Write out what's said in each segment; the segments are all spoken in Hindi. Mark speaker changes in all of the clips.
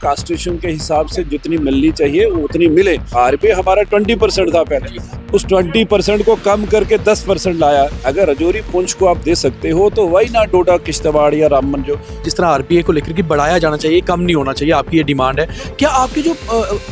Speaker 1: कॉन्स्टिट्यूशन के हिसाब से जितनी मिलनी चाहिए वो उतनी मिले। आरबीआई हमारा 20% था पहले, उस 20% को कम करके 10% लाया। अगर रजौरी पुंछ को आप दे सकते हो तो वही ना डोडा किश्तवाड़ या रामबन जो
Speaker 2: जिस तरह आरबीआई को लेकर के बढ़ाया जाना चाहिए, कम नहीं होना चाहिए, आपकी ये डिमांड है। क्या आपके जो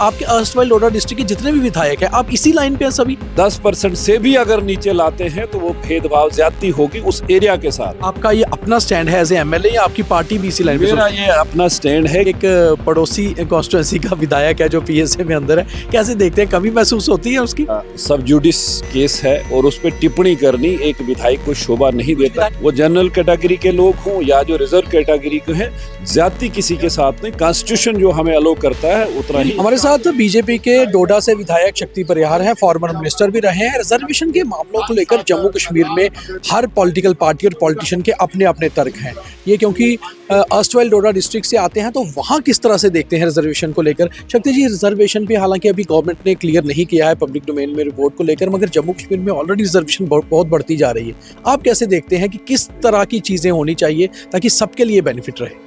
Speaker 2: आपके अर्स्टवाइल डोडा डिस्ट्रिक्ट के जितने भी विधायक हैं, आप इसी लाइन पे हैं सभी?
Speaker 1: 10% से भी अगर नीचे लाते हैं तो वो भेदभाव ज्यादती होगी उस एरिया के साथ।
Speaker 2: आपका ये अपना स्टैंड है एज एमएलए या आपकी पार्टी भी इसी लाइन पे?
Speaker 1: मेरा ये अपना स्टैंड है।
Speaker 2: एक पड़ोसी कॉन्स्टिट्यूंसी का विधायक है जो पीएसए में अंदर है, कैसे देखते हैं, कमी महसूस होती है उसकी?
Speaker 1: सब जुडिस केस है और उस पर टिप्पणी करनी एक विधायक को शोभा नहीं देता। वो जनरल कैटेगरी के लोग हों या जो रिजर्व कैटेगरी के हैं, ज्यादती किसी के साथ नहीं। कॉन्स्टिट्यूशन जो हमें अलो करता है उतना ही।
Speaker 2: हमारे साथ बीजेपी के डोडा से विधायक शक्ति परिहार हैं, फॉर्मर मिनिस्टर भी रहे हैं। रिजर्वेशन के मामलों को लेकर जम्मू कश्मीर में हर पॉलिटिकल पार्टी और पॉलिटिशियन के अपने अपने तर्क हैं। ये क्योंकि अर्स्टवाइल डोडा डिस्ट्रिक्ट से आते हैं तो वहाँ किस तरह से देखते हैं रिजर्वेशन को लेकर। शक्ति जी, रिजर्वेशन पे हालांकि अभी गवर्नमेंट ने क्लियर नहीं किया है पब्लिक डोमेन में रिपोर्ट को लेकर, मगर जम्मू कश्मीर में ऑलरेडी रिजर्वेशन बहुत बढ़ती जा रही है। आप कैसे देखते हैं कि किस तरह की चीज़ें होनी चाहिए ताकि सबके लिए बेनिफिट रहे?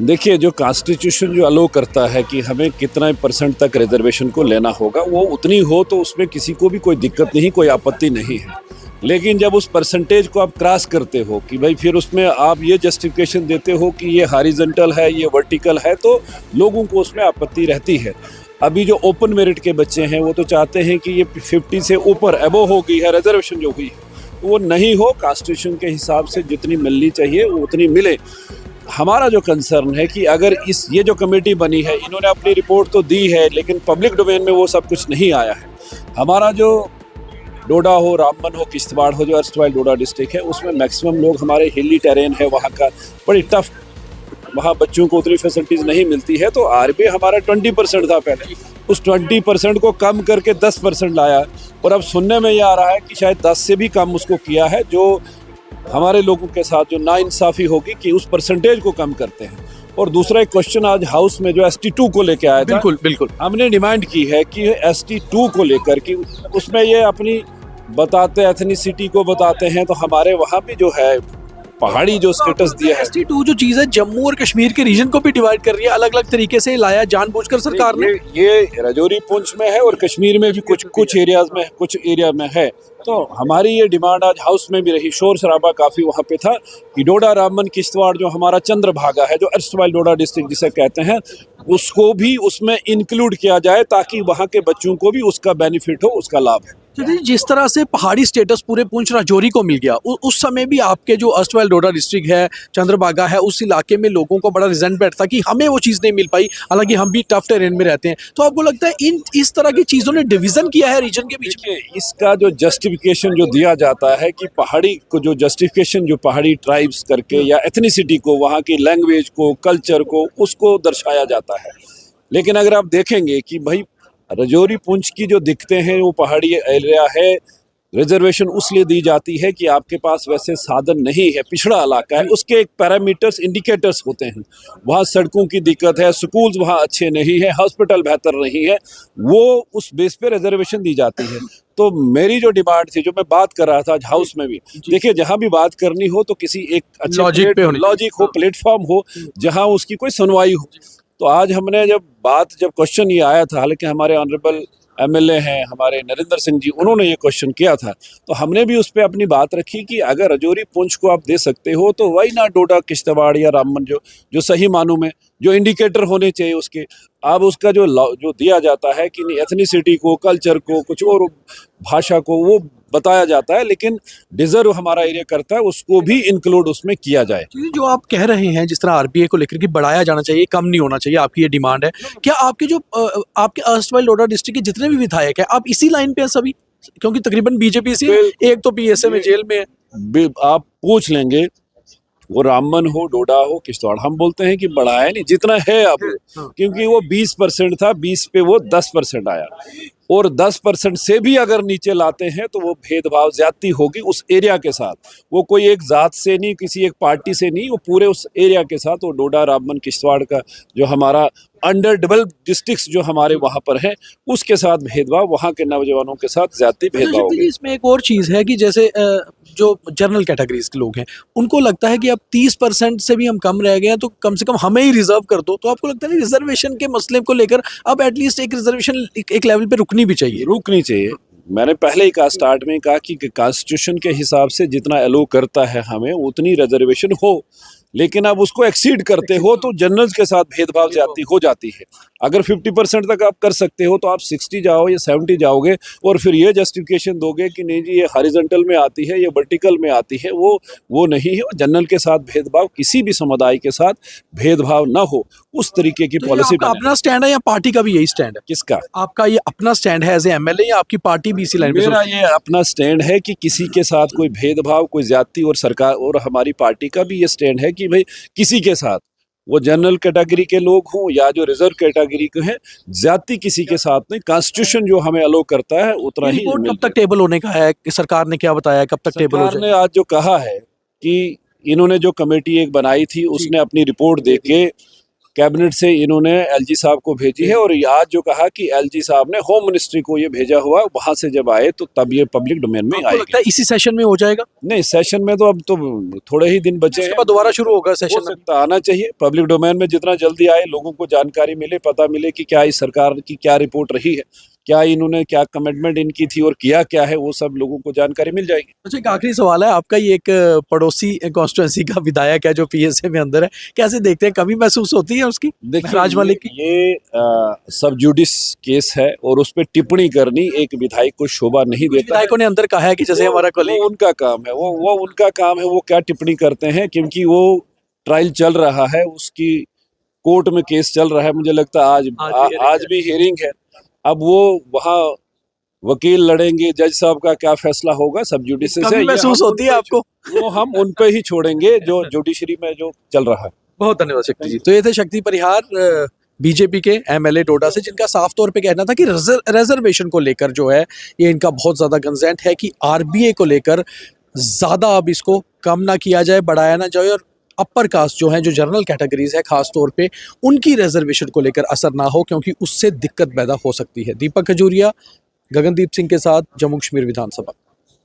Speaker 1: देखिए, जो कॉन्स्टिट्यूशन जो अलो करता है कि हमें कितना % तक रिजर्वेशन को लेना होगा, वो उतनी हो तो उसमें किसी को भी कोई दिक्कत नहीं, कोई आपत्ति नहीं है। लेकिन जब उस परसेंटेज को आप क्रॉस करते हो कि भाई फिर उसमें आप ये जस्टिफिकेशन देते हो कि ये हॉरिजॉन्टल है, ये वर्टिकल है, तो लोगों को उसमें आपत्ति रहती है। अभी जो ओपन मेरिट के बच्चे हैं वो तो चाहते हैं कि ये 50 से ऊपर एबो हो गई है रिजर्वेशन जो हुई है, वो नहीं हो। कॉन्स्टिट्यूशन के हिसाब से जितनी मिलनी चाहिए वो उतनी मिले। हमारा जो कंसर्न है कि अगर ये जो कमेटी बनी है, इन्होंने अपनी रिपोर्ट तो दी है लेकिन पब्लिक डोमेन में वो सब कुछ नहीं आया है। हमारा जो डोडा हो, रामबन हो, किश्तवाड़ हो, जो अर्स्टवाइल डोडा डिस्ट्रिक्ट है, उसमें मैक्सिमम लोग हमारे हिली टेरेन है, वहाँ का बड़ी टफ, वहाँ बच्चों को उतनी फैसिलिटीज़ नहीं मिलती है। तो आरबीआई हमारा 20% था पहले, उस 20% को कम करके 10% लाया। और अब सुनने में ये आ रहा है कि शायद 10 से भी कम उसको किया है, जो हमारे लोगों के साथ जो नाइंसाफ़ी होगी कि उस परसेंटेज को कम करते हैं। और दूसरा एक क्वेश्चन आज हाउस में जो ST2 को लेके आया था,
Speaker 2: बिल्कुल
Speaker 1: हमने डिमांड की है कि ST2 को लेकर कि उसमें ये अपनी बताते एथनिसिटी को बताते हैं, तो हमारे वहाँ भी जो है पहाड़ी जो स्टेटस दिया है।
Speaker 2: ST2 जो चीज़ है जम्मू और कश्मीर के रीजन को भी डिवाइड कर रही है, अलग अलग तरीके से लाया जानबूझकर सरकार ने।
Speaker 1: ये रजौरी पुंछ में है और कश्मीर में भी कुछ एरिया में है। तो हमारी ये डिमांड आज हाउस में भी रही, शोर शराबा काफ़ी वहाँ पे था कि डोडा, रामबन, किश्तवाड़ जो हमारा चंद्रभागा है, जो अर्स्टवाइल डोडा डिस्ट्रिक्ट जिसे कहते हैं, उसको भी उसमें इंक्लूड किया जाए ताकि वहाँ के बच्चों को भी उसका बेनिफिट हो, उसका लाभ है।
Speaker 2: जिस तरह से पहाड़ी स्टेटस पूरे पुंछ राजौरी को मिल गया, उस समय भी आपके जो अर्स्टवाइल डोडा डिस्ट्रिक्ट है, चंद्रभागा है, उस इलाके में लोगों को बड़ा रिजेंटमेंट था कि हमें वो चीज़ नहीं मिल पाई, हालांकि हम भी टफ टेरेन में रहते हैं। तो आपको लगता है इस तरह की चीज़ों ने डिवीजन किया है रीजन के बीच में?
Speaker 1: इसका जो जस्टिफिकेशन जो दिया जाता है कि पहाड़ी को जो जस्टिफिकेशन जो पहाड़ी ट्राइब्स करके या एथनिसिटी को, वहाँ की लैंग्वेज को, कल्चर को, उसको दर्शाया जाता है। लेकिन अगर आप देखेंगे कि भाई रजौरी पुंछ की जो दिक्कतें हैं, वो पहाड़ी एरिया है, रिजर्वेशन उसलिए दी जाती है कि आपके पास वैसे साधन नहीं है, पिछड़ा इलाका है, उसके एक पैरामीटर्स, इंडिकेटर्स होते हैं। वहाँ सड़कों की दिक्कत है, स्कूल्स वहाँ अच्छे नहीं है, हॉस्पिटल बेहतर नहीं है, वो उस बेस पे रिजर्वेशन दी जाती है। तो मेरी जो डिमांड थी, जो मैं बात कर रहा था आज हाउस में भी, देखिए जहाँ भी बात करनी हो तो किसी एक अच्छे लॉजिक हो, प्लेटफॉर्म हो जहाँ उसकी कोई सुनवाई हो। तो आज हमने जब क्वेश्चन ये आया था, हालांकि हमारे ऑनरेबल MLA हैं हमारे नरेंद्र सिंह जी, उन्होंने ये क्वेश्चन किया था, तो हमने भी उस पर अपनी बात रखी कि अगर रजौरी पुंछ को आप दे सकते हो तो वही ना डोडा, किश्तवाड़ या रामबन जो सही मानों में जो इंडिकेटर होने चाहिए उसके, अब उसका जो दिया जाता है कि एथनिसिटी को, कल्चर को, कुछ और भाषा को, वो बताया जाता है, लेकिन डिजर्व हमारा एरिया करता है, उसको भी इंक्लूड उसमें किया जाए।
Speaker 2: जो आप कह रहे हैं जिस तरह आरबीआई को लेकर के बढ़ाया जाना चाहिए, कम नहीं होना चाहिए, आपकी ये डिमांड है। क्या आपके जो आपके अर्स्टवाइल डोडा डिस्ट्रिक्ट के जितने भी विधायक हैं, आप इसी लाइन पे हैं सभी? क्योंकि तकरीबन बीजेपी से एक तो पीएसए में जेल में है।
Speaker 1: आप पूछ लेंगे, वो रामबन हो, डोडा हो, किश्तवाड़, हम बोलते हैं कि बढ़ाया नहीं, जितना है अब, क्योंकि वो 20% था, 20 पे वो 10% आया। और 10% से भी अगर नीचे लाते हैं तो वो भेदभाव ज्यादती होगी उस एरिया के साथ। वो कोई एक जात से नहीं, किसी एक पार्टी से नहीं, वो पूरे उस एरिया के साथ। वो डोडा, रामबन, किश्तवाड़ का जो हमारा अंडर डेवलप्ड डिस्ट्रिक्ट्स जो हमारे वहाँ पर हैं उसके साथ भेदभाव, वहाँ के नौजवानों के साथ ज्यादा भेदभाव हो
Speaker 2: शक्ति जी,
Speaker 1: गया।
Speaker 2: इसमें एक और चीज़ है कि जैसे जो जनरल कैटेगरीज के लोग हैं उनको लगता है कि अब 30% से भी हम कम रह गए हैं तो कम से कम हमें ही रिजर्व कर दो। तो आपको लगता है रिजर्वेशन के मसले को लेकर अब एटलीस्ट एक रिजर्वेशन एक लेवल पे रुकनी भी चाहिए?
Speaker 1: रुकनी चाहिए। मैंने पहले ही कहा, स्टार्ट में कहा कि कॉन्स्टिट्यूशन के हिसाब से जितना अलो करता है हमें उतनी रिजर्वेशन हो, लेकिन अब उसको एक्सीड करते हो तो जनरल्स के साथ भेदभाव जाती हो जाती है। अगर 50% तक आप कर सकते हो तो आप 60 जाओ या 70 जाओगे और फिर ये जस्टिफिकेशन दोगे कि नहीं जी ये हॉरिजॉन्टल में आती है, ये वर्टिकल में आती है, वो नहीं है। जनरल के साथ भेदभाव, किसी भी समुदाय के साथ भेदभाव ना हो, उस तरीके की
Speaker 2: तो ये
Speaker 1: पॉलिसी
Speaker 2: आपका अपना स्टैंड है या पार्टी का भी यही स्टैंड है?
Speaker 1: किसका?
Speaker 2: आपका ये अपना स्टैंड है एज ए एमएलए या आपकी पार्टी भी इसी लाइन पे
Speaker 1: मेरा
Speaker 2: सोचती है?
Speaker 1: ये अपना स्टैंड है कि किसी के साथ कोई भेदभाव, कोई ज्यादती, और सरकार और हमारी पार्टी का भी ये स्टैंड है कि भाई किसी के साथ, वो जनरल कैटेगरी के लोग हों या जो रिजर्व कैटेगरी के हैं, ज्यादती किसी के साथ नहीं। कॉन्स्टिट्यूशन जो हमें अलो करता है उतना
Speaker 2: ये
Speaker 1: ही
Speaker 2: रिपोर्ट कब
Speaker 1: मिलता
Speaker 2: तक टेबल होने का है? कि सरकार ने क्या बताया कब तक
Speaker 1: है।
Speaker 2: टेबल हो
Speaker 1: सरकार ने
Speaker 2: जाएगा?
Speaker 1: आज जो कहा है कि इन्होंने जो कमेटी एक बनाई थी उसने अपनी रिपोर्ट दे के कैबिनेट से इन्होंने एलजी साहब को भेजी है, और आज जो कहा कि एलजी साहब ने होम मिनिस्ट्री को ये भेजा हुआ, वहां से जब आए तो तब ये पब्लिक डोमेन में
Speaker 2: आपको
Speaker 1: आएगी।
Speaker 2: लगता है इसी सेशन में हो जाएगा?
Speaker 1: नहीं, सेशन में तो अब तो थोड़े ही दिन बचे
Speaker 2: उसके
Speaker 1: हैं,
Speaker 2: बाद दोबारा शुरू होगा
Speaker 1: हो
Speaker 2: सेशन में?
Speaker 1: सकता आना चाहिए। पब्लिक डोमेन में जितना जल्दी आए, लोगों को जानकारी मिले, पता मिले कि क्या इस सरकार की क्या रिपोर्ट रही है, क्या इन्होंने क्या कमिटमेंट इनकी थी और किया क्या है, वो सब लोगों को जानकारी मिल जाएगी।
Speaker 2: अच्छा, एक आखिरी सवाल है आपका। ये एक पड़ोसी कॉन्स्टिट्यूंसी का विधायक है जो पीएसए में अंदर है, कैसे देखते हैं? कमी महसूस होती है उसकी, महराज मलिक की?
Speaker 1: ये सब जुडिस केस है और उस पर टिप्पणी करनी एक विधायक को शोभा नहीं
Speaker 2: कुछ
Speaker 1: देता है।
Speaker 2: विधायकों ने अंदर कहा है कि जैसे हमारा
Speaker 1: वो
Speaker 2: कलीग
Speaker 1: उनका काम है, वो उनका काम है, वो क्या टिप्पणी करते हैं, क्योंकि वो ट्रायल चल रहा है, उसकी कोर्ट में केस चल रहा है। मुझे लगता है आज भी हियरिंग है। अब वो वहाँ वकील लड़ेंगे, जज साहब का क्या फैसला होगा सब जुडिस से,
Speaker 2: कमी
Speaker 1: ये
Speaker 2: महसूस
Speaker 1: हम
Speaker 2: होती है
Speaker 1: उन पे
Speaker 2: आपको?
Speaker 1: वो हम उन पे ही छोड़ेंगे जो जुडिशरी में जो चल रहा है।
Speaker 2: बहुत धन्यवाद शक्ति जी। तो ये थे शक्ति परिहार, बीजेपी के एमएलए डोडा से, जिनका साफ तौर पे कहना था कि रिजर्वेशन को लेकर जो है ये इनका बहुत ज्यादा कंसर्न है कि आरबीए को लेकर ज्यादा अब इसको कम ना किया जाए, बढ़ाया ना जाए, और अपर कास्ट जो है, जो जनरल कैटेगरीज है खास तौर पे, उनकी रिजर्वेशन को लेकर असर ना हो, क्योंकि उससे दिक्कत पैदा हो सकती है। दीपक खजूरिया, गगनदीप सिंह के साथ, जम्मू कश्मीर विधानसभा।